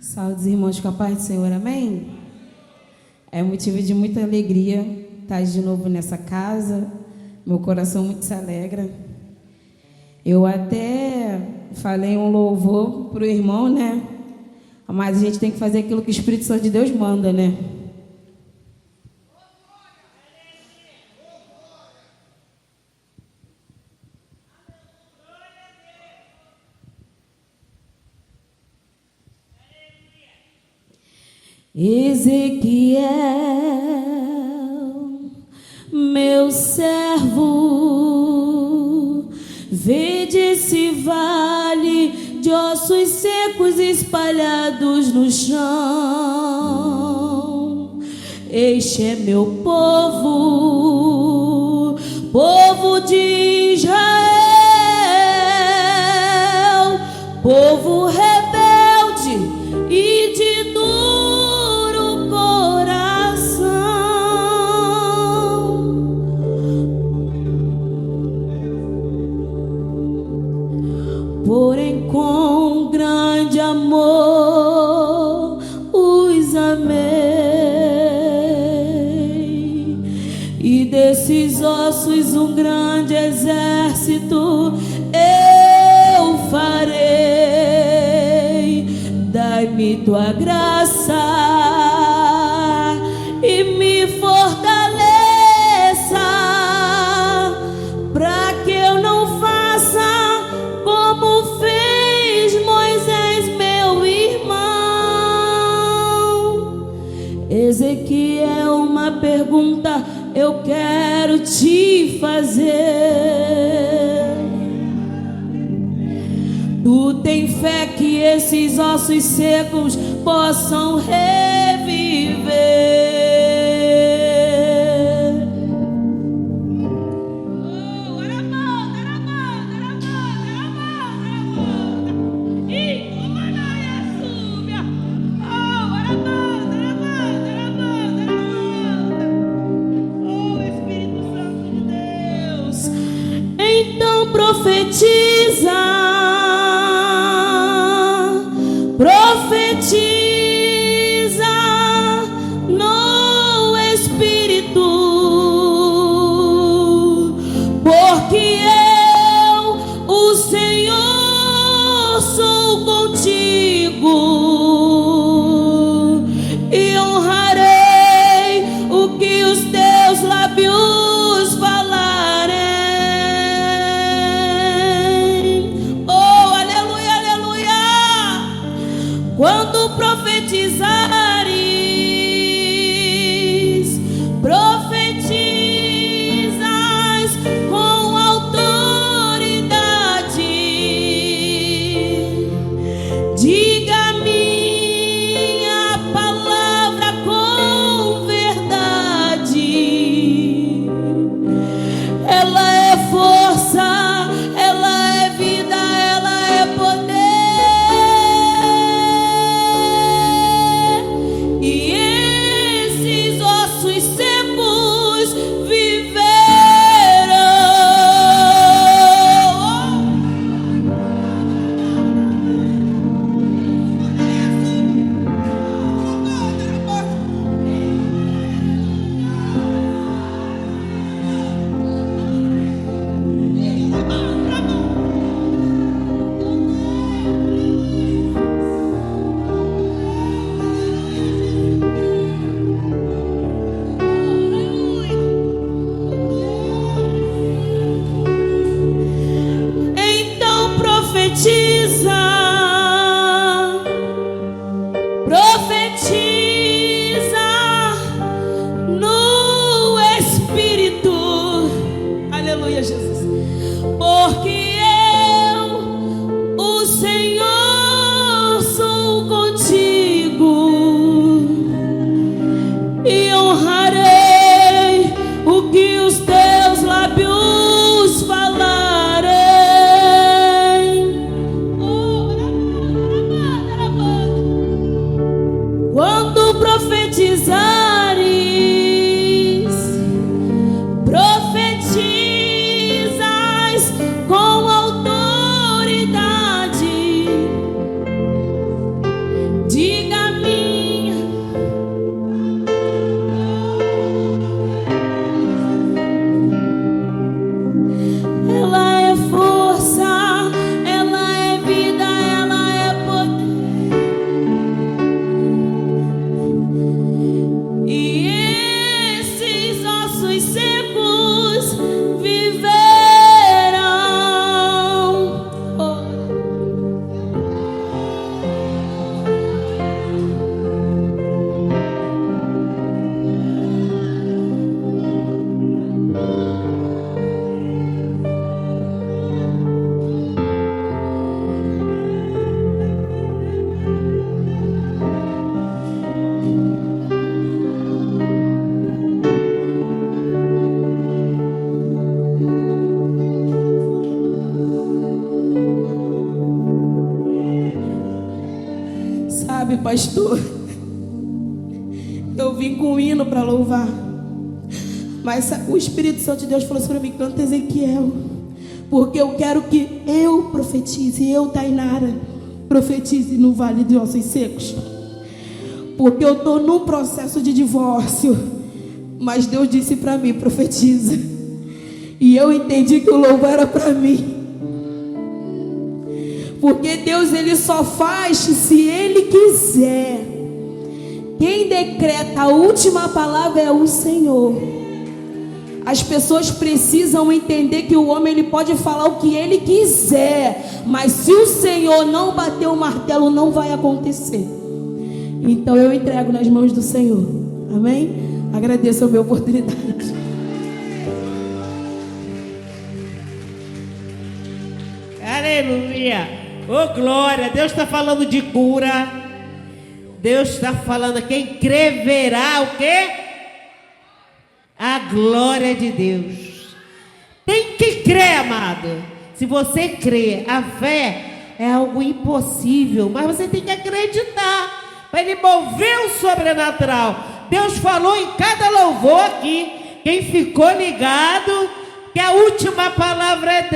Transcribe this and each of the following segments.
Saúde, irmãos, com a paz do Senhor, amém? É motivo de muita alegria estar de novo nessa casa. Meu coração muito se alegra. Eu até falei um louvor para o irmão, né? Mas a gente tem que fazer aquilo que o Espírito Santo de Deus manda, né? Ezequiel, meu servo, vede esse vale de ossos secos espalhados no chão. Este é meu povo, povo de Israel, povo rebelde e de duro coração. Porém com grande amor os amei, e desses ossos um grande exército eu farei. Dai-me tua graça e me fortaleça, para que eu não faça como fez Moisés, meu irmão. Ezequiel, uma pergunta eu quero te fazer. Tu tem fé que esses ossos secos possam reviver? Então profetiza, profetiza no Espírito, porque eu, o Senhor, sou contigo e honrarei o que os teus lábios falarem. Quando profetizares, profetizas com autoridade. Diga minha palavra com verdade. Ela é força, ela é vida, ela é poder. Sabe, pastor, eu vim com um hino para louvar, mas o Espírito Santo de Deus falou sobre mim: canta Ezequiel, porque eu quero que eu profetize, eu, Tainara, profetize no vale de ossos secos, porque eu estou num processo de divórcio, mas Deus disse para mim: profetiza. E eu entendi que o louvor era para mim, porque Deus, Ele só faz se Ele quiser. Quem decreta a última palavra é o Senhor. As pessoas precisam entender que o homem, ele pode falar o que ele quiser, mas se o Senhor não bater o martelo, não vai acontecer. Então eu entrego nas mãos do Senhor. Amém? Agradeço a minha oportunidade. Aleluia! Oh, glória! Deus está falando de cura. Deus está falando, quem crê verá o quê? A glória de Deus. Tem que crer, amado. Se você crê, a fé é algo impossível, mas você tem que acreditar para Ele mover o sobrenatural. Deus falou em cada louvor aqui. Quem ficou ligado, que a última palavra é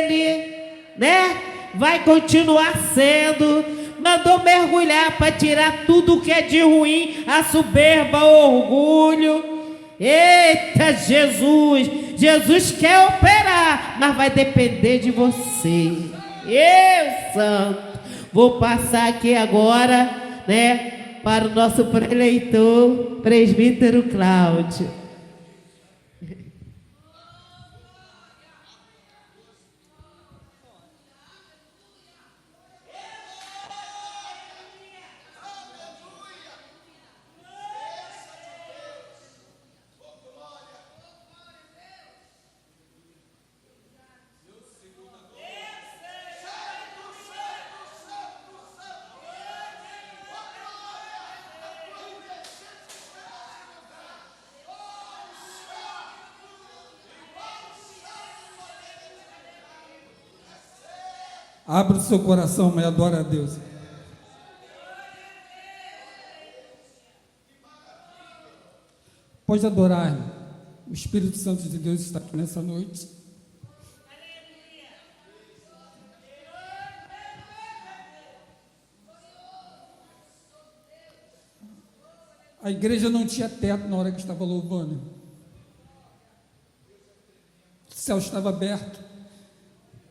dele, né? Vai continuar sendo. Mandou mergulhar para tirar tudo que é de ruim, a soberba, o orgulho. Eita, Jesus! Jesus quer operar, mas vai depender de você. Eu, santo. Vou passar aqui agora, né, para o nosso preleitor, presbítero Cláudio. Abra o seu coração e adora a Deus. Pode adorar, irmão. O Espírito Santo de Deus está aqui nessa noite. A igreja não tinha teto na hora que estava louvando. O céu estava aberto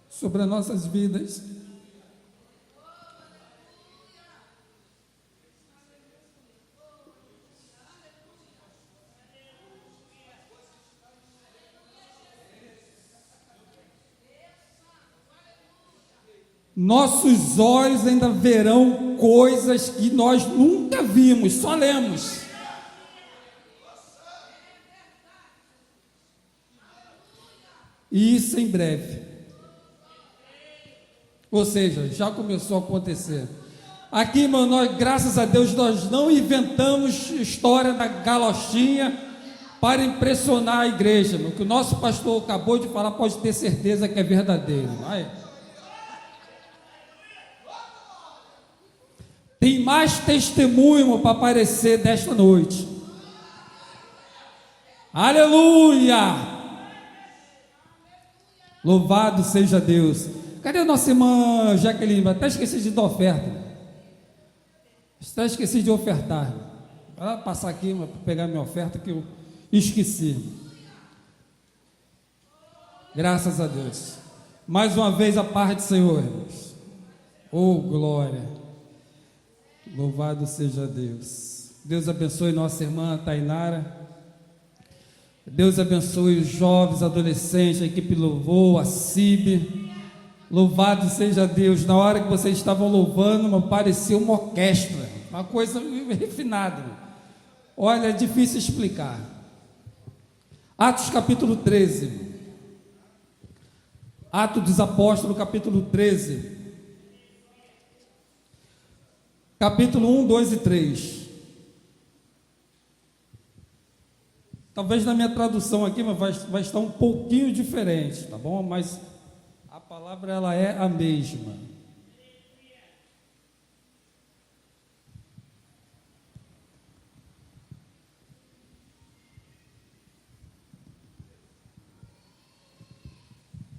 sobre as nossas vidas. Nossos olhos ainda verão coisas que nós nunca vimos, só lemos. E isso em breve. Ou seja, já começou a acontecer. Aqui, irmão, nós, graças a Deus, nós não inventamos história da galochinha para impressionar a igreja. O que o nosso pastor acabou de falar, pode ter certeza que é verdadeiro. Vai. Tem mais testemunho para aparecer desta noite. Aleluia! Louvado seja Deus. Cadê a nossa irmã Jaqueline? Até esqueci de dar oferta. Até esqueci de ofertar. Vai passar aqui para pegar minha oferta que eu esqueci. Graças a Deus. Mais uma vez a paz do Senhor, irmãos. Oh, glória. Louvado seja Deus. Deus abençoe nossa irmã Tainara. Deus abençoe os jovens, adolescentes, a equipe louvou, a CIB. Louvado seja Deus. Na hora que vocês estavam louvando, parecia uma orquestra, uma coisa refinada. Olha, é difícil explicar. Atos capítulo 13. Atos dos Apóstolos, capítulo 13. Capítulo 1, 2 e 3. Talvez na minha tradução aqui vai estar um pouquinho diferente, tá bom? Mas a palavra ela é a mesma.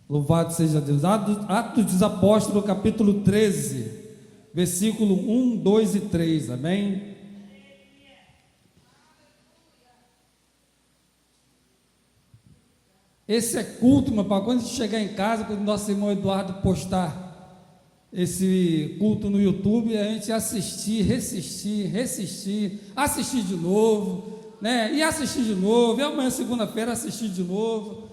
Louvado seja Deus. Atos dos Apóstolos, capítulo 13, versículo 1, 2 e 3, amém? Esse é culto, meu pai. Quando a gente chegar em casa, quando o nosso irmão Eduardo postar esse culto no YouTube, a gente assistir, assistir de novo, né? E assistir de novo, e amanhã, segunda-feira, assistir de novo,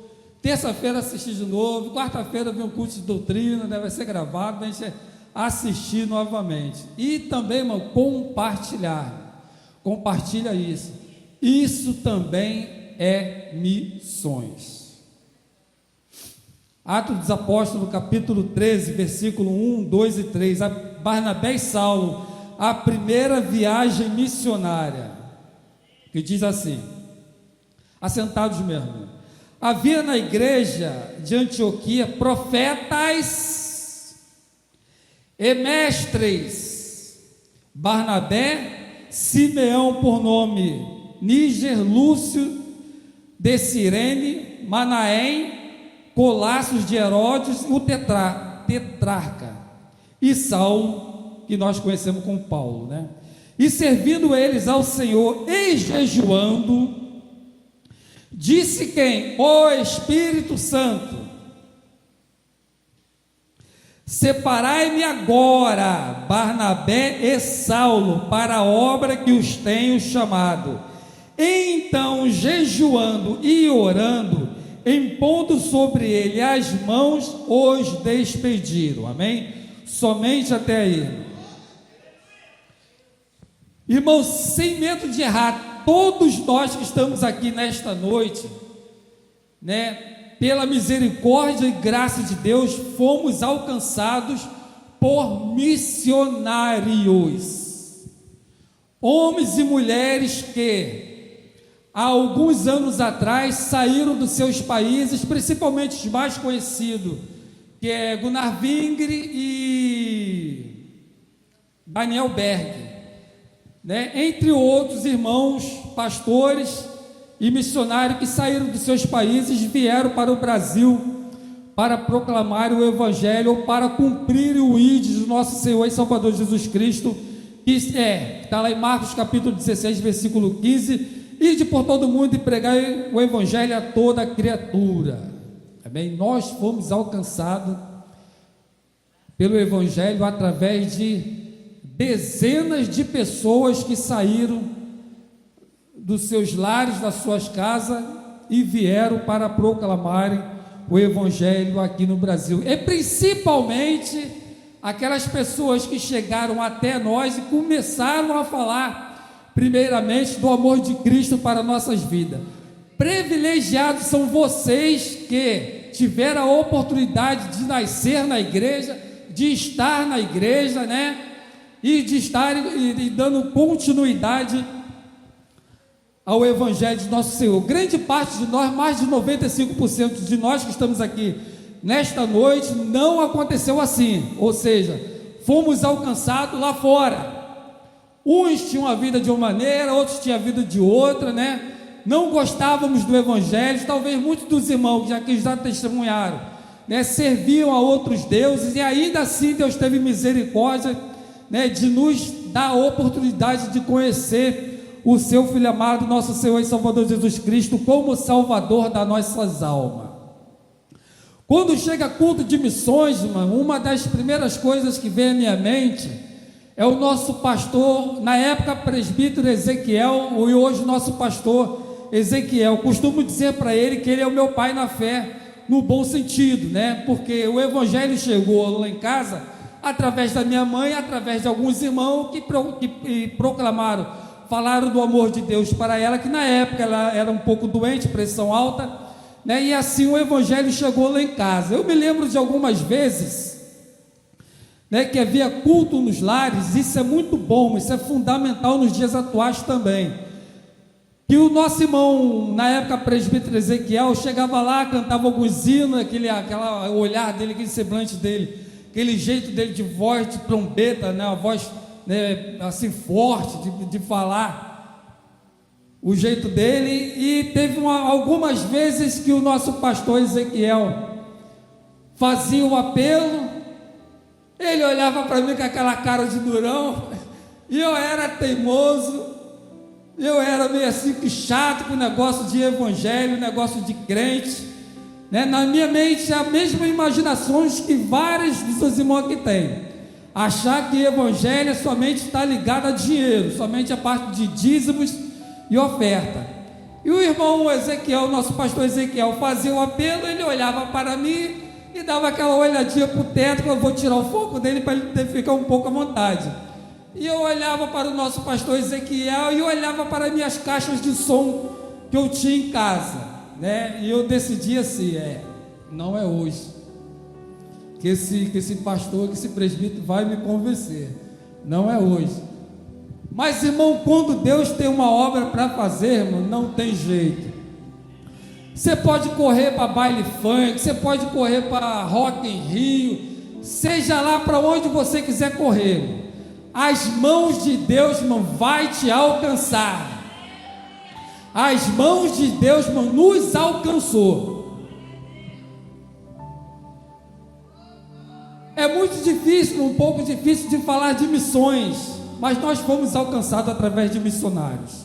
terça-feira, assistir de novo, quarta-feira, vem um culto de doutrina, né? Vai ser gravado, a gente assistir novamente. E também, irmão, compartilha isso. Isso também é missões. Atos dos Apóstolos, capítulo 13, versículo 1, 2 e 3. Barnabé e Saulo, a primeira viagem missionária, que diz assim, assentados mesmo: havia na igreja de Antioquia profetas e mestres, Barnabé, Simeão por nome, Níger, Lúcio de Cirene, Manaém, Colácios de Herodes, o tetrarca, e Saulo, que nós conhecemos como Paulo, né? E servindo eles ao Senhor e jejuando, disse quem? O Espírito Santo: separai-me agora Barnabé e Saulo para a obra que os tenho chamado. Então, jejuando e orando, impondo sobre ele as mãos, os despediram. Amém? Somente até aí. Irmãos, sem medo de errar, todos nós que estamos aqui nesta noite, né, pela misericórdia e graça de Deus, fomos alcançados por missionários, homens e mulheres que há alguns anos atrás saíram dos seus países, principalmente os mais conhecidos, que é Gunnar Wingre e Daniel Berg, né? Entre outros irmãos, pastores e missionários que saíram dos seus países e vieram para o Brasil para proclamar o Evangelho, ou para cumprir o ID do nosso Senhor e Salvador Jesus Cristo, que está lá em Marcos capítulo 16, versículo 15, ide por todo mundo e pregai o Evangelho a toda criatura. Amém? Nós fomos alcançados pelo Evangelho através de dezenas de pessoas que saíram dos seus lares, das suas casas, e vieram para proclamarem o Evangelho aqui no Brasil. E principalmente aquelas pessoas que chegaram até nós e começaram a falar primeiramente do amor de Cristo para nossas vidas. Privilegiados são vocês que tiveram a oportunidade de nascer na igreja, de estar na igreja, né? E de estar e dando continuidade ao Evangelho de nosso Senhor. Grande parte de nós, mais de 95% de nós que estamos aqui nesta noite, não aconteceu assim, ou seja, fomos alcançados lá fora. Uns tinham a vida de uma maneira, outros tinham a vida de outra, né? Não gostávamos do Evangelho. Talvez muitos dos irmãos que já testemunharam, né, serviam a outros deuses, e ainda assim Deus teve misericórdia, né, de nos dar a oportunidade de conhecer o seu Filho amado, nosso Senhor e Salvador Jesus Cristo, como Salvador das nossas almas. Quando chega culto de missões, irmão, uma das primeiras coisas que vem à minha mente é o nosso pastor, na época presbítero Ezequiel, e hoje nosso pastor Ezequiel. Costumo dizer para ele que ele é o meu pai na fé, no bom sentido, né? Porque o Evangelho chegou lá em casa através da minha mãe, através de alguns irmãos que proclamaram, falaram do amor de Deus para ela, que na época ela era um pouco doente, pressão alta, né? E assim o Evangelho chegou lá em casa. Eu me lembro de algumas vezes, né, que havia culto nos lares. Isso é muito bom, isso é fundamental nos dias atuais também, que o nosso irmão, na época presbítero Ezequiel, chegava lá, cantava alguns hinos, aquele olhar dele, aquele semblante dele, aquele jeito dele de voz, de trombeta, né, a voz, né, assim forte de falar, o jeito dele. E teve algumas vezes que o nosso pastor Ezequiel fazia um apelo, ele olhava para mim com aquela cara de durão, e eu era teimoso, eu era meio assim que chato com o negócio de evangelho, negócio de crente, né? Na minha mente, a mesma imaginações que vários dos seus irmãos aqui têm. Achar que evangelho somente está ligado a dinheiro, somente a parte de dízimos e oferta. E o irmão Ezequiel, nosso pastor Ezequiel, fazia o apelo, ele olhava para mim e dava aquela olhadinha para o teto, que eu vou tirar o foco dele para ele ficar um pouco à vontade. E eu olhava para o nosso pastor Ezequiel e eu olhava para minhas caixas de som que eu tinha em casa, né? E eu decidi assim, não é hoje que esse pastor, que esse presbítero vai me convencer, não é hoje. Mas, irmão, quando Deus tem uma obra para fazer, irmão, não tem jeito. Você pode correr para baile funk, você pode correr para Rock in Rio, seja lá para onde você quiser correr, as mãos de Deus, irmão, vai te alcançar. As mãos de Deus, irmão, nos alcançou. É muito difícil, um pouco difícil de falar de missões, mas nós fomos alcançados através de missionários.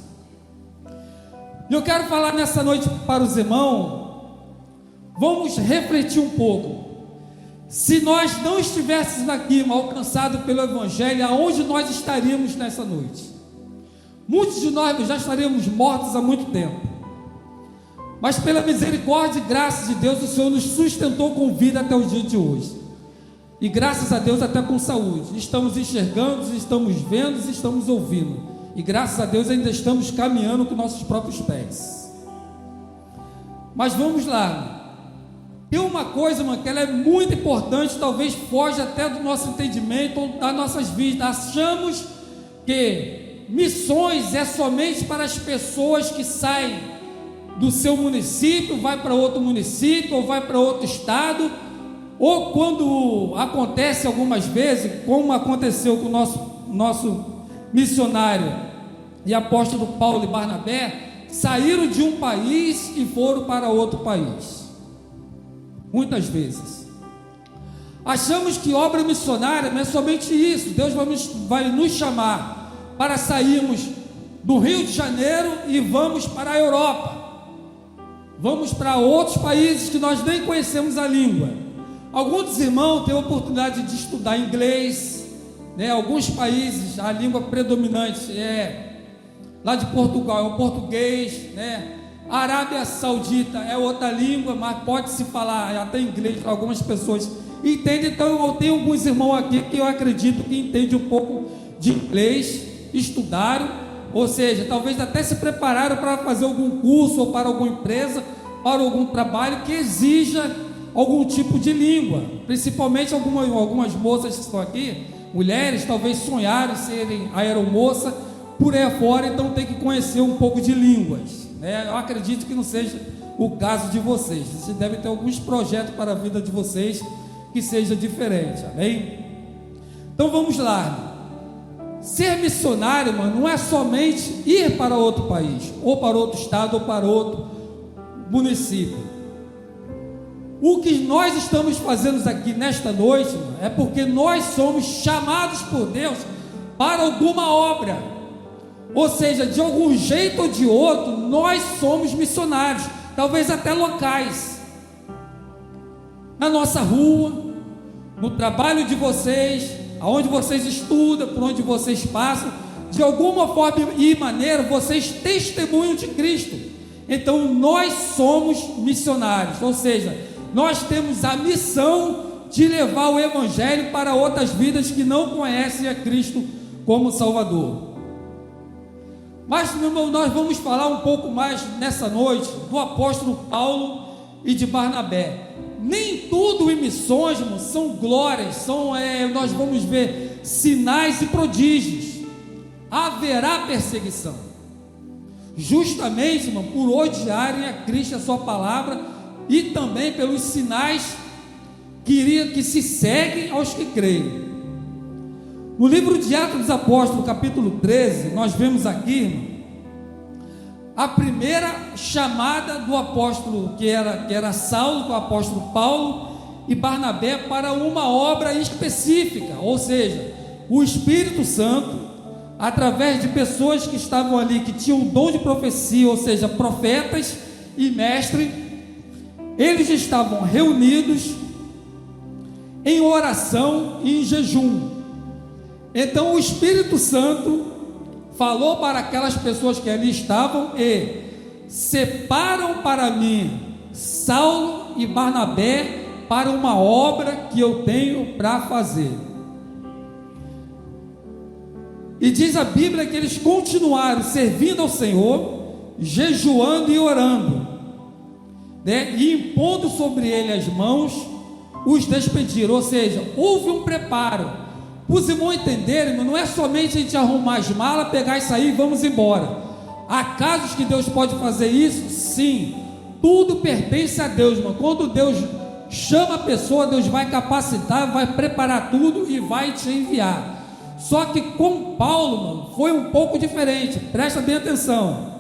E eu quero falar nessa noite para os irmãos, vamos refletir um pouco. Se nós não estivéssemos aqui alcançados pelo Evangelho, aonde nós estaríamos nessa noite? Muitos de nós já estaríamos mortos há muito tempo. Mas pela misericórdia e graça de Deus, o Senhor nos sustentou com vida até o dia de hoje. E graças a Deus até com saúde. Estamos enxergando, estamos vendo, estamos ouvindo. E graças a Deus ainda estamos caminhando com nossos próprios pés. Mas vamos lá. Tem uma coisa, mano, que ela é muito importante, talvez foge até do nosso entendimento ou das nossas vidas. Achamos que missões é somente para as pessoas que saem do seu município, vai para outro município ou vai para outro estado, ou quando acontece algumas vezes, como aconteceu com o nosso missionário e apóstolo Paulo e Barnabé, saíram de um país e foram para outro país. Muitas vezes achamos que obra missionária não é somente isso. Deus vai nos chamar para sairmos do Rio de Janeiro e vamos para a Europa, vamos para outros países que nós nem conhecemos a língua. Alguns irmãos têm a oportunidade de estudar inglês, né? Alguns países a língua predominante lá de Portugal é o português, né? A Arábia Saudita é outra língua, mas pode-se falar até inglês, algumas pessoas entendem. Então eu tenho alguns irmãos aqui que eu acredito que entendem um pouco de inglês, estudaram, ou seja, talvez até se prepararam para fazer algum curso ou para alguma empresa, para algum trabalho que exija algum tipo de língua. Principalmente algumas moças que estão aqui, mulheres, talvez sonharam em serem aeromoça por aí fora, então tem que conhecer um pouco de línguas, né? Eu acredito que não seja o caso de vocês. Vocês devem ter alguns projetos para a vida de vocês que seja diferente, amém? Então vamos lá. Ser missionário, mano, não é somente ir para outro país, ou para outro estado, ou para outro município. O que nós estamos fazendo aqui nesta noite, mano, é porque nós somos chamados por Deus para alguma obra. Ou seja, de algum jeito ou de outro, nós somos missionários, talvez até locais, na nossa rua, no trabalho de vocês, aonde vocês estudam, por onde vocês passam, de alguma forma e maneira, vocês testemunham de Cristo. Então nós somos missionários, ou seja, nós temos a missão de levar o Evangelho para outras vidas que não conhecem a Cristo como Salvador. Mas, meu irmão, nós vamos falar um pouco mais nessa noite do apóstolo Paulo e de Barnabé. Nem tudo em missões, irmão, são glórias, nós vamos ver sinais e prodígios. Haverá perseguição, justamente, irmão, por odiarem a Cristo e a sua palavra, e também pelos sinais que se seguem aos que creem. No livro de Atos dos Apóstolos, capítulo 13, nós vemos aqui, irmão, a primeira chamada do apóstolo, que era Saulo, com o apóstolo Paulo, e Barnabé para uma obra específica, ou seja, o Espírito Santo, através de pessoas que estavam ali, que tinham o dom de profecia, ou seja, profetas e mestres, eles estavam reunidos em oração e em jejum. Então o Espírito Santo falou para aquelas pessoas que ali estavam: e separam para mim Saulo e Barnabé para uma obra que eu tenho para fazer. E diz a Bíblia que eles continuaram servindo ao Senhor, jejuando e orando, né? E impondo sobre ele as mãos, os despediram. Ou seja, houve um preparo. Para os irmãos entenderem, não é somente a gente arrumar as malas, pegar e sair e vamos embora. Há casos que Deus pode fazer isso? Sim. Tudo pertence a Deus, irmão. Quando Deus chama a pessoa, Deus vai capacitar, vai preparar tudo e vai te enviar. Só que com Paulo, mano, foi um pouco diferente. Presta bem atenção.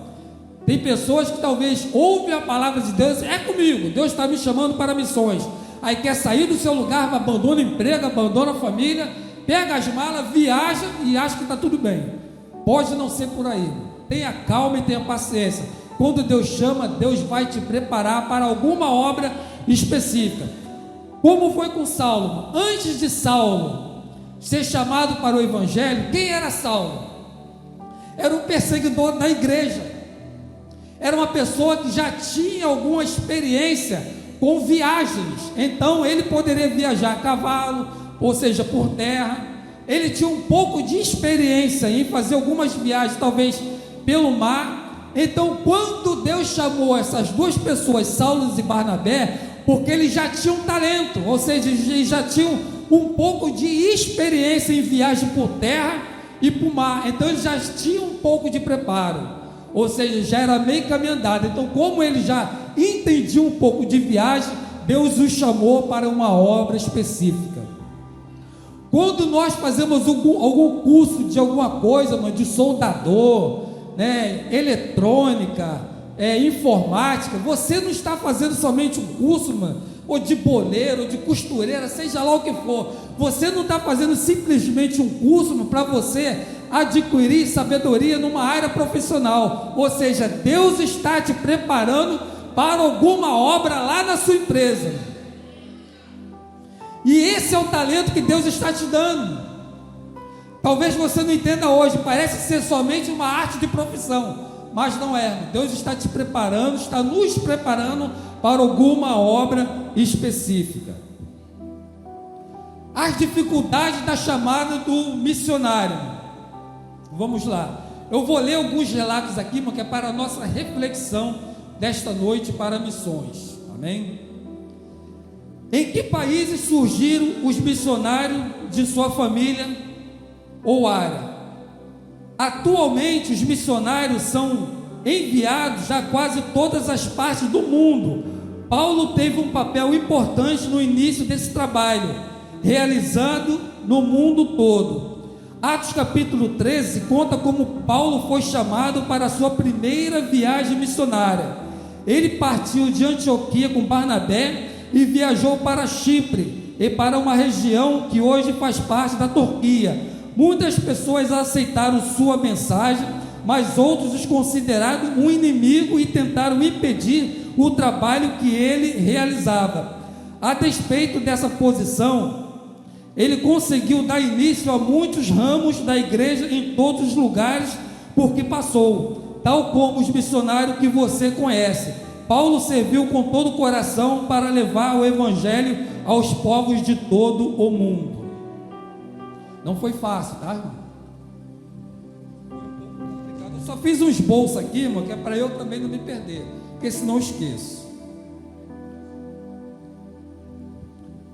Tem pessoas que talvez ouvem a palavra de Deus: é comigo, Deus está me chamando para missões. Aí quer sair do seu lugar, abandona o emprego, abandona a família, pega as malas, viaja e acha que está tudo bem. Pode não ser por aí. Tenha calma e tenha paciência. Quando Deus chama, Deus vai te preparar para alguma obra específica. Como foi com Saulo? Antes de Saulo ser chamado para o evangelho, quem era Saulo? Era um perseguidor da igreja. Era uma pessoa que já tinha alguma experiência com viagens. Então ele poderia viajar a cavalo, ou seja, por terra. Ele tinha um pouco de experiência em fazer algumas viagens, talvez pelo mar. Então, quando Deus chamou essas duas pessoas, Saulo e Barnabé, porque eles já tinham talento, ou seja, eles já tinham um pouco de experiência em viagem por terra e por mar. Então eles já tinham um pouco de preparo, ou seja, já era meio caminho andado. Então, como eles já entendiam um pouco de viagem, Deus os chamou para uma obra específica. Quando nós fazemos algum curso de alguma coisa, de soldador, né, eletrônica, informática, você não está fazendo somente um curso, ou de boleiro, ou de costureira, seja lá o que for. Você não está fazendo simplesmente um curso para você adquirir sabedoria numa área profissional. Ou seja, Deus está te preparando para alguma obra lá na sua empresa. E esse é o talento que Deus está te dando. Talvez você não entenda hoje, parece ser somente uma arte de profissão, mas não é. Deus está te preparando, está nos preparando para alguma obra específica. As dificuldades da chamada do missionário. Vamos lá. Eu vou ler alguns relatos aqui, que é para a nossa reflexão desta noite para missões. Amém? Em que países surgiram os missionários de sua família ou área? Atualmente, os missionários são enviados a quase todas as partes do mundo. Paulo teve um papel importante no início desse trabalho, realizado no mundo todo. Atos capítulo 13 conta como Paulo foi chamado para a sua primeira viagem missionária. Ele partiu de Antioquia com Barnabé e viajou para Chipre e para uma região que hoje faz parte da Turquia. Muitas pessoas aceitaram sua mensagem, mas outros os consideraram um inimigo e tentaram impedir o trabalho que ele realizava. A despeito dessa posição, ele conseguiu dar início a muitos ramos da igreja em todos os lugares por que passou, tal como os missionários que você conhece. Paulo serviu com todo o coração para levar o evangelho aos povos de todo o mundo. Não foi fácil, tá, irmão? Foi um pouco complicado. Eu só fiz um esboço aqui, irmão, que é para eu também não me perder, porque senão eu esqueço.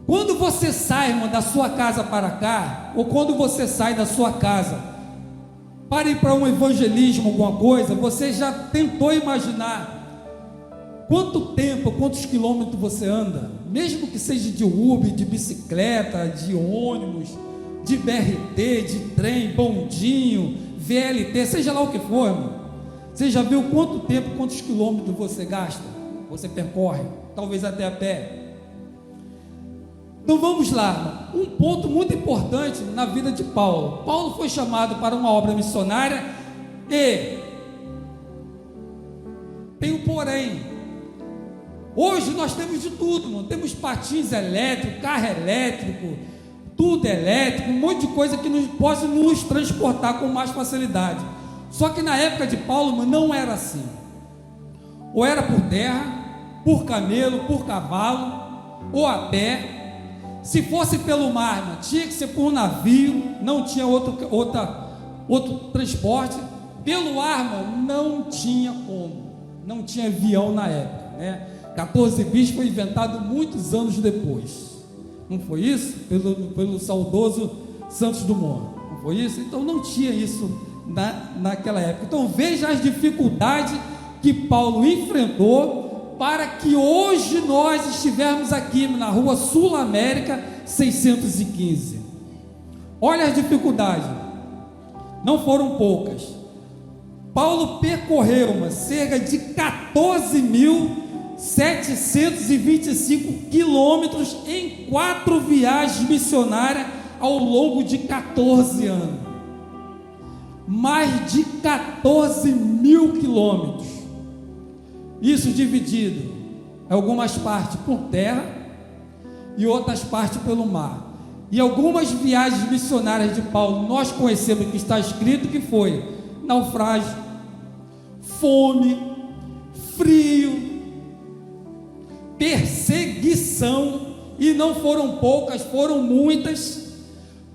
Quando você sai, irmão, da sua casa para cá, ou quando você sai da sua casa para ir para um evangelismo, alguma coisa, você já tentou imaginar quanto tempo, quantos quilômetros você anda, mesmo que seja de Uber, de bicicleta, de ônibus, de BRT, de trem, bondinho, VLT, seja lá o que for, irmão. Você já viu quanto tempo, quantos quilômetros você gasta, você percorre, talvez até a pé? Então vamos lá, um ponto muito importante na vida de Paulo. Paulo foi chamado para uma obra missionária e tem um porém. Hoje nós temos de tudo, mano. Temos patins elétricos, carro elétrico, tudo elétrico, um monte de coisa que pode nos transportar com mais facilidade. Só que na época de Paulo, mano, não era assim. Ou era por terra, por camelo, por cavalo, ou a pé. Se fosse pelo mar, mano, tinha que ser por um navio, não tinha outro transporte. Pelo ar, mano, não tinha como. Não tinha avião na época, né? 14 bis foi inventado muitos anos depois. Não foi isso? Pelo saudoso Santos Dumont. Não foi isso? Então não tinha isso naquela época. Então veja as dificuldades que Paulo enfrentou para que hoje nós estivermos aqui na rua Sul América 615. Olha as dificuldades. Não foram poucas. Paulo percorreu cerca de 14.725 quilômetros em 4 viagens missionárias ao longo de 14 anos. Mais de 14 mil quilômetros. Isso dividido em algumas partes por terra e outras partes pelo mar. E algumas viagens missionárias de Paulo nós conhecemos que está escrito que foi naufrágio, fome, frio, perseguição, e não foram poucas, foram muitas.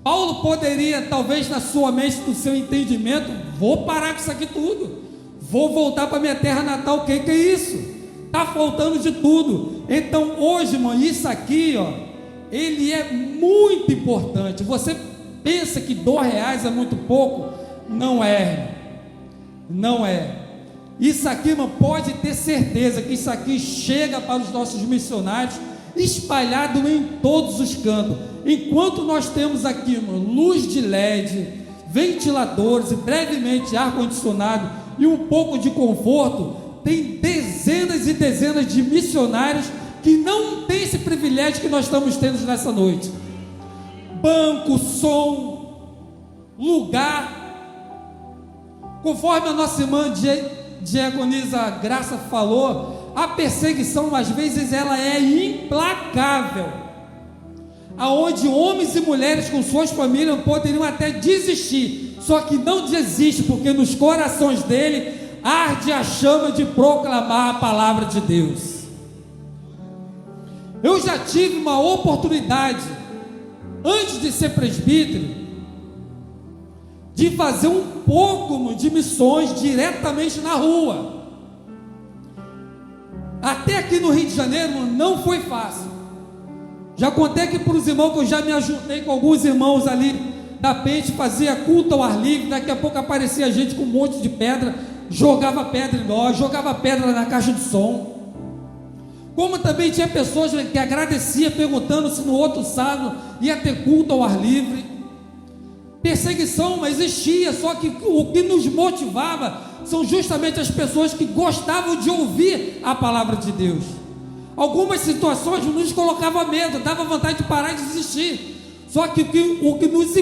Paulo poderia, talvez na sua mente, no seu entendimento, vou parar com isso aqui tudo, vou voltar para minha terra natal. O que é isso? Está faltando de tudo. Então hoje, irmão, isso aqui, ó, ele é muito importante. Você pensa que R$2 é muito pouco? Não é, não é. Isso aqui, irmão, pode ter certeza que isso aqui chega para os nossos missionários espalhado em todos os cantos. Enquanto nós temos aqui, irmão, luz de LED, ventiladores e brevemente ar-condicionado e um pouco de conforto, tem dezenas e dezenas de missionários que não têm esse privilégio que nós estamos tendo nessa noite. Banco, som, lugar. Conforme a nossa irmã diaconisa Graça falou, a perseguição às vezes ela é implacável, aonde homens e mulheres com suas famílias poderiam até desistir, só que não desiste, porque nos corações dele arde a chama de proclamar a palavra de Deus. Eu já tive uma oportunidade, antes de ser presbítero, de fazer um pouco de missões diretamente na rua. Até aqui no Rio de Janeiro não foi fácil. Já contei aqui para os irmãos que eu já me ajuntei com alguns irmãos ali da Pente, fazia culto ao ar livre. Daqui a pouco aparecia gente com um monte de pedra, jogava pedra em nós, jogava pedra na caixa de som. Como também tinha pessoas que agradeciam, perguntando se no outro sábado ia ter culto ao ar livre. Perseguição existia, só que o que nos motivava são justamente as pessoas que gostavam de ouvir a palavra de Deus. Algumas situações nos colocavam medo, dava vontade de parar e desistir. Só que o que nos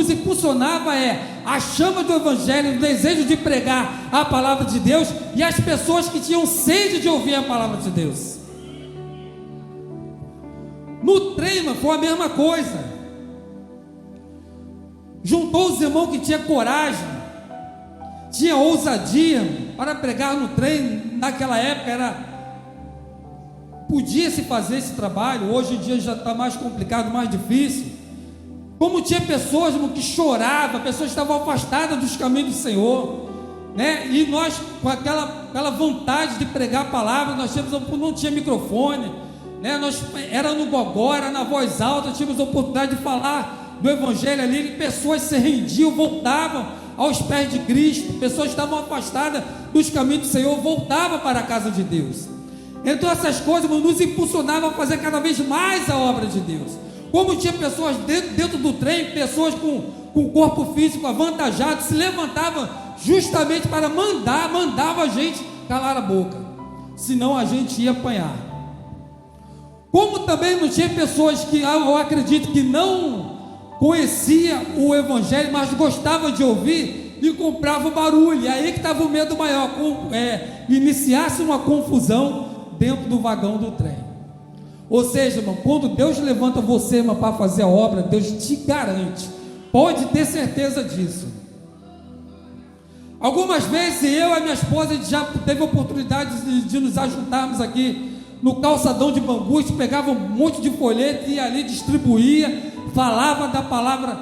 impulsionava é a chama do Evangelho, o desejo de pregar a palavra de Deus e as pessoas que tinham sede de ouvir a palavra de Deus. No trem foi a mesma coisa. Juntou os irmãos que tinha coragem, tinha ousadia para pregar no trem. Naquela época podia se fazer esse trabalho. Hoje em dia já está mais complicado, mais difícil. Como tinha pessoas, irmão, que choravam, pessoas que estavam afastadas dos caminhos do Senhor, né? E nós, com aquela vontade de pregar a palavra, nós não tinha microfone, né? Nós era no gogó, era na voz alta, tínhamos a oportunidade de falar do Evangelho ali, e pessoas se rendiam, voltavam aos pés de Cristo. Pessoas que estavam afastadas dos caminhos do Senhor voltavam para a casa de Deus. Então essas coisas nos impulsionavam a fazer cada vez mais a obra de Deus. Como tinha pessoas dentro do trem, pessoas com corpo físico avantajado, se levantavam justamente para mandava a gente calar a boca, senão a gente ia apanhar. Como também não tinha pessoas que, eu acredito, que não conhecia o Evangelho, mas gostava de ouvir e comprava o barulho. E aí que estava o medo maior, iniciasse uma confusão dentro do vagão do trem. Ou seja, irmão, quando Deus levanta você, irmão, para fazer a obra, Deus te garante, pode ter certeza disso. Algumas vezes eu e a minha esposa, a gente já teve a oportunidade de nos ajuntarmos aqui no calçadão de Bangu. A gente pegava um monte de folheto e ia ali, distribuía, falava da palavra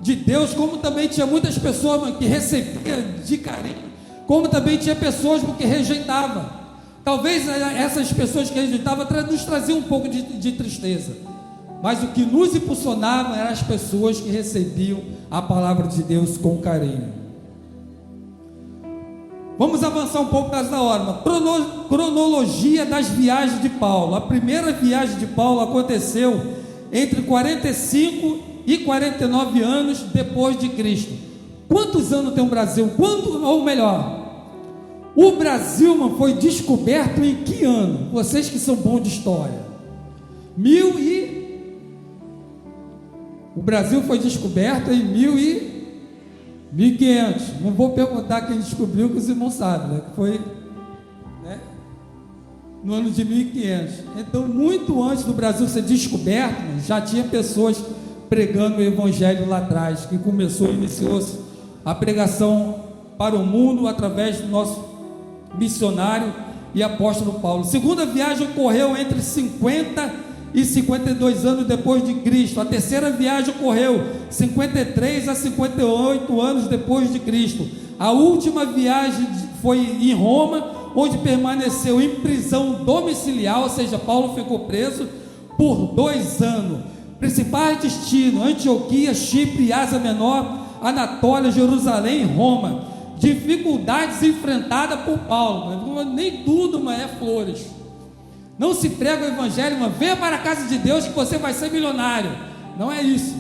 de Deus, como também tinha muitas pessoas, irmão, que recebiam de carinho, como também tinha pessoas que rejeitavam. Talvez essas pessoas que rejeitavam nos traziam um pouco de tristeza, mas o que nos impulsionava eram as pessoas que recebiam a palavra de Deus com carinho. Vamos avançar um pouco nessa hora. Cronologia das viagens de Paulo. A primeira viagem de Paulo aconteceu entre 45 e 49 anos depois de Cristo. Quantos anos tem o Brasil? Ou melhor, o Brasil, mano, foi descoberto em que ano? Vocês que são bons de história. O Brasil foi descoberto em 1500. Não vou perguntar quem descobriu, que os irmãos sabem, né? Que foi, né, no ano de 1500. Então, muito antes do Brasil ser descoberto, já tinha pessoas pregando o Evangelho lá atrás, que iniciou-se a pregação para o mundo através do nosso missionário e apóstolo Paulo. A segunda viagem ocorreu entre 50 e 52 anos depois de Cristo. A terceira viagem ocorreu 53 a 58 anos depois de Cristo. A última viagem foi em Roma, onde permaneceu em prisão domiciliar, ou seja, Paulo ficou preso por 2 anos. Principais destinos: Antioquia, Chipre, Ásia Menor, Anatólia, Jerusalém e Roma. Dificuldades enfrentadas por Paulo. Nem tudo, mas é flores. Não se prega o Evangelho, mas venha para a casa de Deus que você vai ser milionário. Não é isso.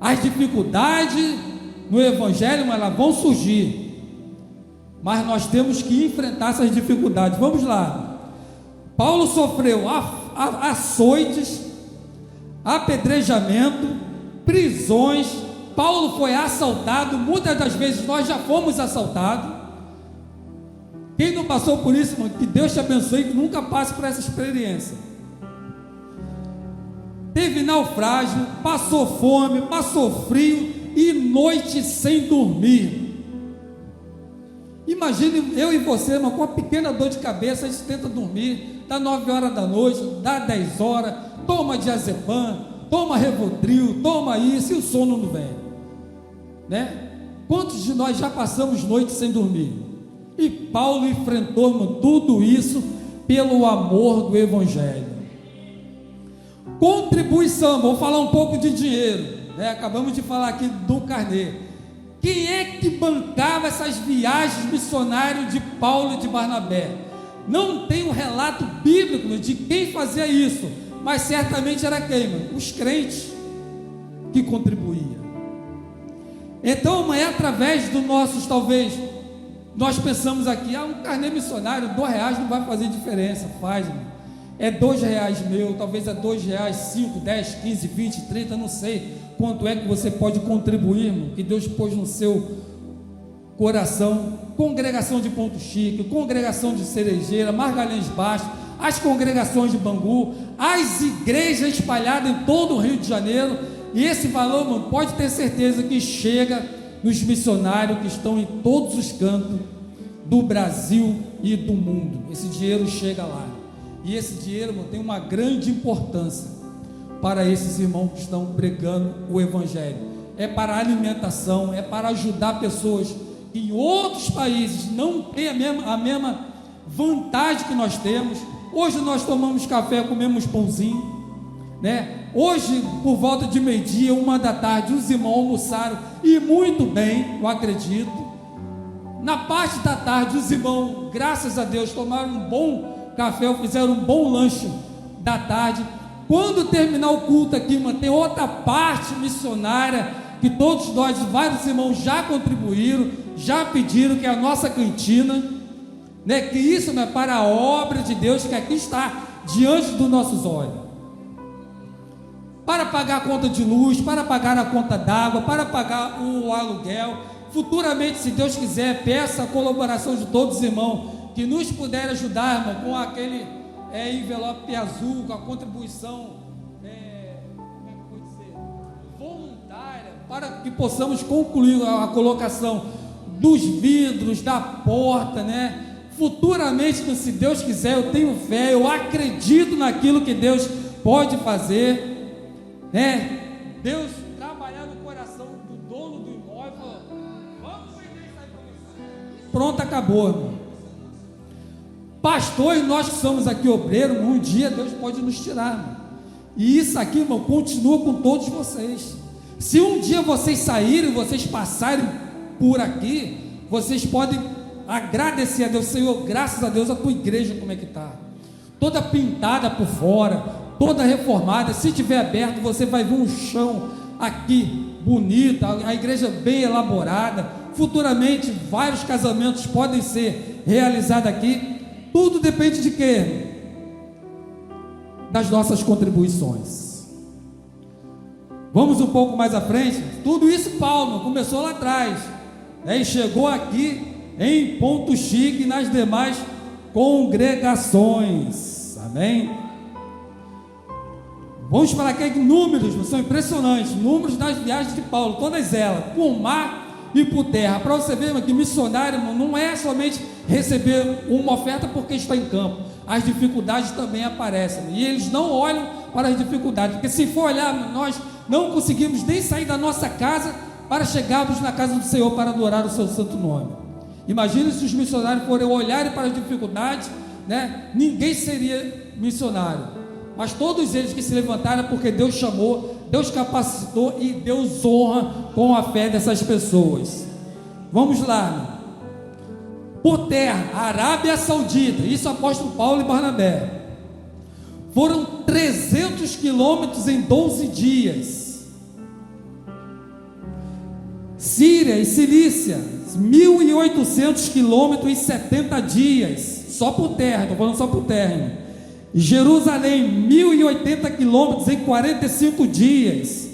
As dificuldades no Evangelho, mas elas vão surgir, mas nós temos que enfrentar essas dificuldades. Vamos lá. Paulo sofreu açoites, apedrejamento, prisões. Paulo foi assaltado. Muitas das vezes nós já fomos assaltados. Quem não passou por isso, irmão, que Deus te abençoe, que nunca passe por essa experiência. Teve naufrágio, passou fome, passou frio e noite sem dormir. Imagine eu e você, irmão, com uma pequena dor de cabeça, a gente tenta dormir, dá 9 horas da noite, dá 10 horas, toma diazepam, toma Rivotril, toma isso e o sono não vem, né? Quantos de nós já passamos noite sem dormir? E Paulo enfrentou, irmão, tudo isso pelo amor do Evangelho. Contribuição, vou falar um pouco de dinheiro, né? Acabamos de falar aqui do carnê. Quem é que bancava essas viagens missionárias de Paulo e de Barnabé? Não tem um relato bíblico de quem fazia isso, mas certamente era quem, irmão? Os crentes que contribuíam. Então, é através dos nossos, talvez, nós pensamos aqui, um carnê missionário, R$2 não vai fazer diferença. Faz, irmão. É R$2 meu, talvez é R$2, 5, 10, 15, 20, 30, não sei quanto é que você pode contribuir, irmão, que Deus pôs no seu coração. Congregação de Ponto Chique, congregação de Cerejeira, Margalhães Baixo, as congregações de Bangu, as igrejas espalhadas em todo o Rio de Janeiro. E esse valor, irmão, pode ter certeza que chega nos missionários que estão em todos os cantos do Brasil e do mundo. Esse dinheiro chega lá. E esse dinheiro, irmão, tem uma grande importância para esses irmãos que estão pregando o Evangelho. É para alimentação, é para ajudar pessoas que em outros países não têm a mesma vantagem que nós temos. Hoje nós tomamos café, comemos pãozinho, né? Hoje, por volta de 12h, 1h, os irmãos almoçaram, e muito bem, eu acredito. Na parte da tarde, os irmãos, graças a Deus, tomaram um bom café, fizeram um bom lanche da tarde. Quando terminar o culto aqui, irmão, tem outra parte missionária, que todos nós, vários irmãos já contribuíram, já pediram, que é a nossa cantina, né? Que isso é para a obra de Deus que aqui está diante dos nossos olhos. Para pagar a conta de luz, para pagar a conta d'água, para pagar o aluguel. Futuramente, se Deus quiser, peça a colaboração de todos os irmãos que nos puderem ajudar, irmão, com aquele envelope azul, com a contribuição voluntária, para que possamos concluir a colocação dos vidros, da porta, né? Futuramente, se Deus quiser, eu tenho fé, eu acredito naquilo que Deus pode fazer, né? Deus trabalhar no coração do dono do imóvel, falou, vamos vender isso aí para você. Pronto, acabou, irmão. Pastor, e nós que somos aqui obreiros, um dia Deus pode nos tirar, irmão. E isso aqui, irmão, continua com todos vocês. Se um dia vocês saírem, vocês passarem por aqui, vocês podem agradecer a Deus. Senhor, graças a Deus, a tua igreja como é que está, toda pintada por fora, toda reformada. Se tiver aberto, você vai ver um chão aqui bonito, a igreja bem elaborada. Futuramente vários casamentos podem ser realizados aqui. Tudo depende de quê? Das nossas contribuições. Vamos um pouco mais à frente. Tudo isso Paulo começou lá atrás, e chegou aqui em Ponto Chique e nas demais congregações. Amém? Vamos para aqui, números são impressionantes, números das viagens de Paulo, todas elas, por mar e por terra, para você ver que missionário não é somente receber uma oferta porque está em campo, as dificuldades também aparecem, e eles não olham para as dificuldades, porque se for olhar, nós não conseguimos nem sair da nossa casa para chegarmos na casa do Senhor para adorar o seu santo nome. Imagine se os missionários forem olharem para as dificuldades, né? Ninguém seria missionário. Mas todos eles que se levantaram, porque Deus chamou, Deus capacitou e Deus honra com a fé dessas pessoas. Vamos lá. Por terra, Arábia Saudita, isso apóstolo Paulo e Barnabé. Foram 300 quilômetros em 12 dias. Síria e Cilícia, 1.800 quilômetros em 70 dias. Só por terra, estou falando só por terra. Jerusalém, 1.080 quilômetros em 45 dias.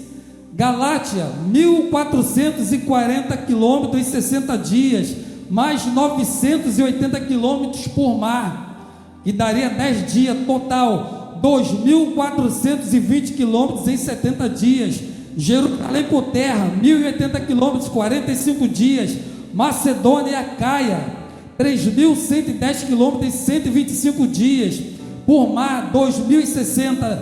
Galátia, 1.440 quilômetros em 60 dias, mais 980 quilômetros por mar, que daria 10 dias total, 2.420 quilômetros em 70 dias. Jerusalém por terra, 1.080 quilômetros, 45 dias. Macedônia e Acaia, 3.110 quilômetros em 125 dias. Por mar, 2.060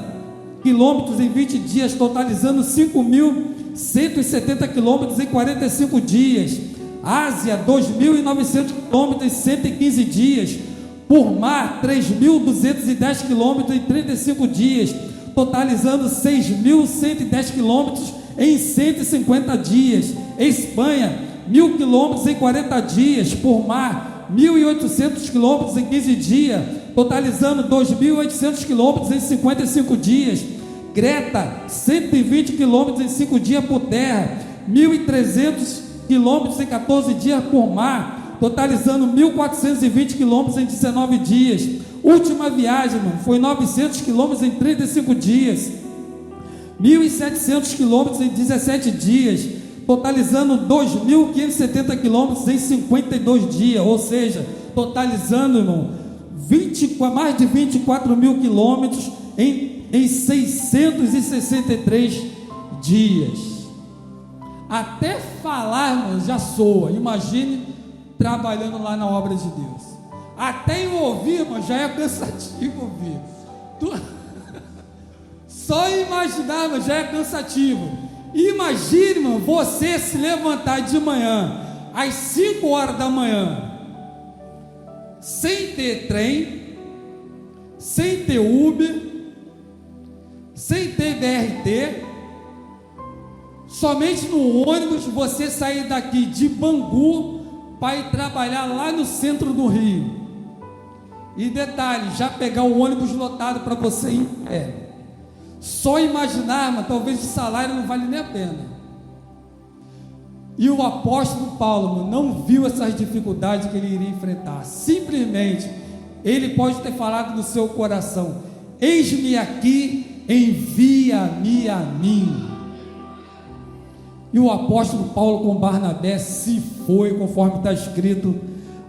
quilômetros em 20 dias, totalizando 5.170 quilômetros em 45 dias. Ásia, 2.900 quilômetros em 115 dias. Por mar, 3.210 quilômetros em 35 dias, totalizando 6.110 quilômetros em 150 dias. Espanha, 1.000 quilômetros em 40 dias. Por mar, 1.800 quilômetros em 15 dias, totalizando 2.800 quilômetros em 55 dias. Creta, 120 quilômetros em 5 dias por terra, 1.300 quilômetros em 14 dias por mar, totalizando 1.420 quilômetros em 19 dias. Última viagem, foi 900 quilômetros em 35 dias, 1.700 quilômetros em 17 dias, totalizando 2.570 quilômetros em 52 dias, ou seja, totalizando, irmão, mais de 24 mil quilômetros em 663 dias. Até falar, irmão, já soa. Imagine trabalhando lá na obra de Deus. Até em ouvir, irmão, já é cansativo ouvir. Só imaginar, irmão, já é cansativo. Imagine, irmão, você se levantar de manhã às 5 horas da manhã, sem ter trem, sem ter Uber, sem ter BRT, somente no ônibus, você sair daqui de Bangu para ir trabalhar lá no centro do Rio. E detalhe, já pegar o ônibus lotado para você ir em pé. Só imaginar, mas talvez o salário não vale nem a pena. E o apóstolo Paulo não viu essas dificuldades que ele iria enfrentar. Simplesmente, ele pode ter falado no seu coração: eis-me aqui, envia-me a mim. E o apóstolo Paulo com Barnabé se foi, conforme está escrito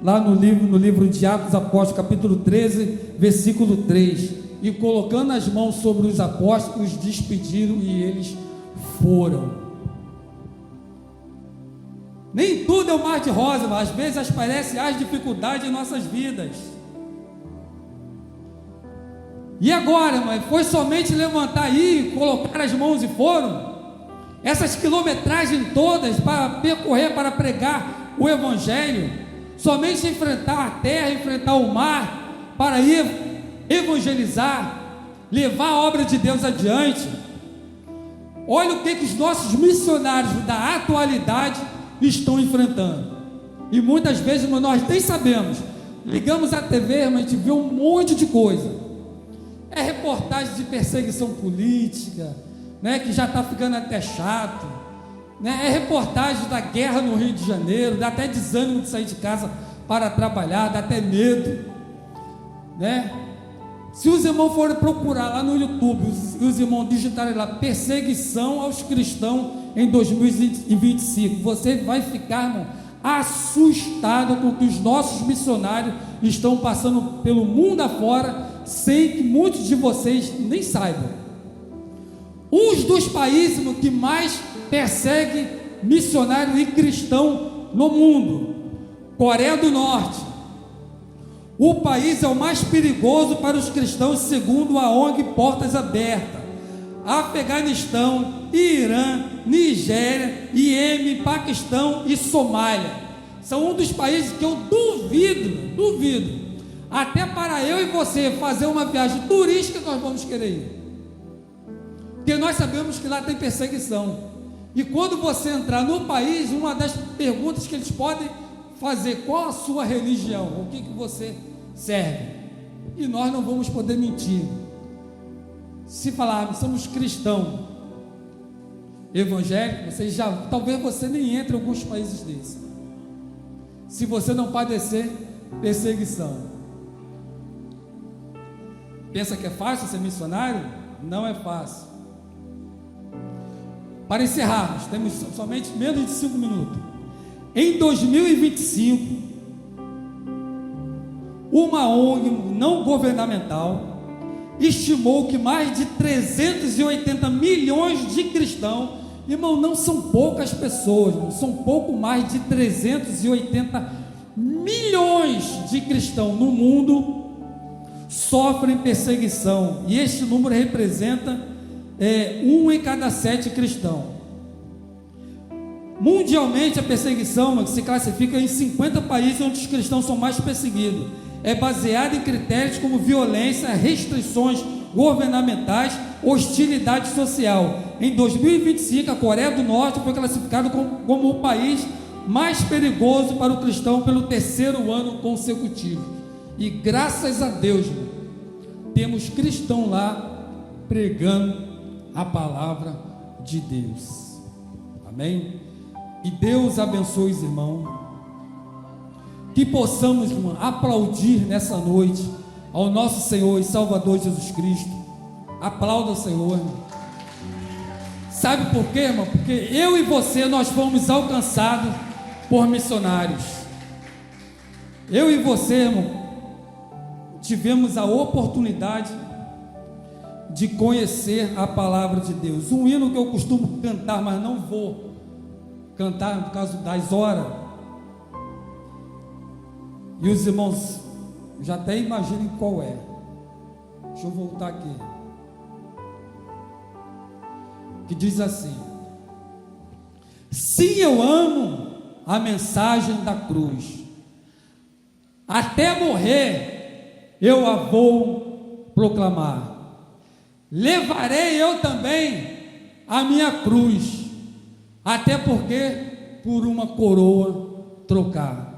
lá no livro de Atos Apóstolos, capítulo 13, versículo 3. E colocando as mãos sobre os apóstolos, os despediram e eles foram. Nem tudo é um mar de rosa, mas às vezes aparecem as dificuldades em nossas vidas. E agora, mãe, foi somente levantar aí, colocar as mãos e foram? Essas quilometragens todas para percorrer, para pregar o Evangelho, somente enfrentar a terra, enfrentar o mar, para ir evangelizar, levar a obra de Deus adiante. Olha o que os nossos missionários da atualidade estão enfrentando. E muitas vezes nós nem sabemos. Ligamos a TV, mas a gente vê um monte de coisa. É reportagem de perseguição política, né, que já está ficando até chato, né? É reportagem da guerra no Rio de Janeiro, dá até desânimo de sair de casa para trabalhar, dá até medo, né? Se os irmãos forem procurar lá no YouTube, os irmãos digitarem lá perseguição aos cristãos em 2025, você vai ficar, irmão, assustado com o que os nossos missionários estão passando pelo mundo afora, sem que muitos de vocês nem saibam. Um dos países que mais persegue missionário e cristão no mundo, Coreia do Norte. O país é o mais perigoso para os cristãos, segundo a ONG Portas Abertas. Afeganistão, Irã, Nigéria, Iêmen, Paquistão e Somália são um dos países que eu duvido, até para eu e você fazer uma viagem turística nós vamos querer ir, porque nós sabemos que lá tem perseguição. E quando você entrar no país, uma das perguntas que eles podem fazer: qual a sua religião? O que você serve? E nós não vamos poder mentir. Se falarmos somos cristãos evangélicos, talvez você nem entre em alguns países desses, se você não padecer perseguição. Pensa que é fácil ser missionário? Não é fácil. Para encerrarmos, temos somente menos de 5 minutos. Em 2025, uma ONG não governamental estimou que mais de 380 milhões de cristãos, irmão, não são poucas pessoas, irmão, são pouco mais de 380 milhões de cristãos no mundo sofrem perseguição, e este número representa 1 em cada 7 cristãos. Mundialmente, a perseguição se classifica em 50 países onde os cristãos são mais perseguidos. É baseada em critérios como violência, restrições governamentais, hostilidade social. Em 2025, a Coreia do Norte foi classificada como o país mais perigoso para o cristão pelo 3º ano consecutivo. E graças a Deus, temos cristãos lá pregando a palavra de Deus. Amém? E Deus abençoe os irmãos, que possamos, irmão, aplaudir nessa noite ao nosso Senhor e Salvador Jesus Cristo. Aplauda o Senhor, irmão. Sabe por quê, irmão? Porque eu e você, nós fomos alcançados por missionários. Eu e você, irmão, tivemos a oportunidade de conhecer a palavra de Deus. Um hino que eu costumo cantar, mas não vou cantar por causa das horas. E os irmãos já até imaginem qual é. Deixa eu voltar aqui. Que diz assim: sim, eu amo a mensagem da cruz, até morrer eu a vou proclamar. Levarei eu também a minha cruz, até porque por uma coroa trocar.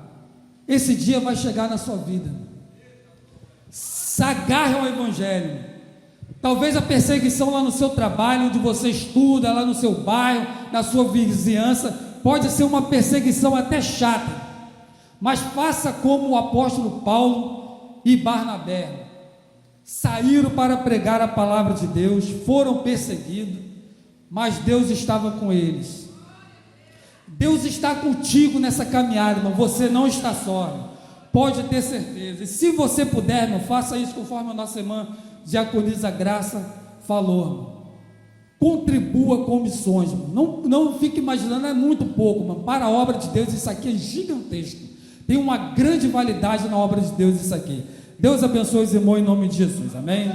Esse dia vai chegar na sua vida. Se agarre ao Evangelho. Talvez a perseguição lá no seu trabalho, onde você estuda, lá no seu bairro, na sua vizinhança, pode ser uma perseguição até chata, mas faça como o apóstolo Paulo e Barnabé. saíram para pregar a palavra de Deus, foram perseguidos, mas Deus estava com eles. Deus está contigo nessa caminhada, irmão. Você não está só, irmão. Pode ter certeza. E se você puder, irmão, faça isso conforme a nossa irmã Diaconisa Graça falou, irmão. Contribua com missões, irmão. Não fique imaginando, é muito pouco, irmão. Para a obra de Deus, isso aqui é gigantesco. Tem uma grande validade na obra de Deus, isso aqui. Deus abençoe os irmãos em nome de Jesus, amém?